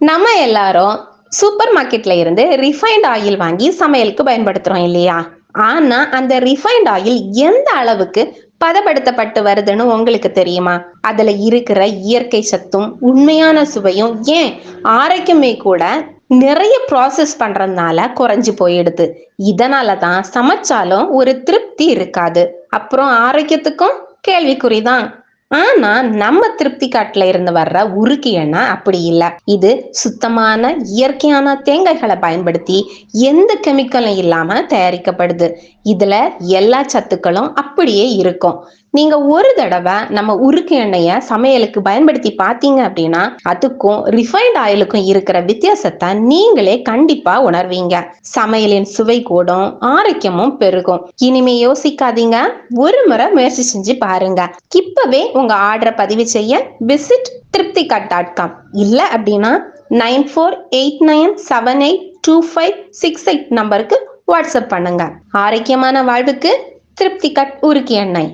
நம்ம எல்லாரும் சூப்பர் மார்க்கெட்ல இருந்து ரிஃபைண்ட் ஆயில் வாங்கி சமையலுக்கு பயன்படுத்துறோம் இல்லையா? ஆனா அந்த ரிஃபைண்ட் ஆயில் எந்த அளவுக்கு பதப்படுத்தப்பட்டு வருதுன்னு உங்களுக்கு தெரியுமா? அதுல இருக்கிற இயற்கை சத்தும் உண்மையான சுவையும் ஏன் ஆரோக்கியமே கூட நிறைய ப்ராசஸ் பண்றதுனால குறைஞ்சு போயிடுது. இதனாலதான் சமைச்சாலும் ஒரு திருப்தி இருக்காது, அப்புறம் ஆரோக்கியத்துக்கும் கேள்விக்குறிதான். ஆனா நம்ம திருப்தி காட்டுல இருந்து வர்ற உருக்கி எண்ணெய் அப்படி இல்ல. இது சுத்தமான இயற்கையான தேங்காய்களை பயன்படுத்தி எந்த கெமிக்கலும் இல்லாம தயாரிக்கப்படுது. இதுல எல்லா சத்துக்களும் அப்படியே இருக்கும். நீங்க ஒரு தடவை நம்ம உருக்கு எண்ணெய சமையலுக்கு பயன்படுத்தி பாத்தீங்க அப்படின்னா அதுக்கும் ரிஃபைண்ட் ஆயிலுக்கும் இருக்கிற வித்தியாசத்தை நீங்களே கண்டிப்பா உணர்வீங்க. சமையலின் சுவை கூடும், ஆரோக்கியமும் பெருகும். இனிமே யோசிக்காதீங்க, ஒரு முறை முயற்சி செஞ்சு பாருங்க. இப்பவே உங்க ஆர்டரை பதிவு செய்ய விசிட் திருப்திகட்.com இல்ல அப்படின்னா 9489782568 நம்பருக்கு வாட்ஸ்அப் பண்ணுங்க. ஆரோக்கியமான வாழ்வுக்கு திருப்தி கட் உருக்கி எண்ணெய்.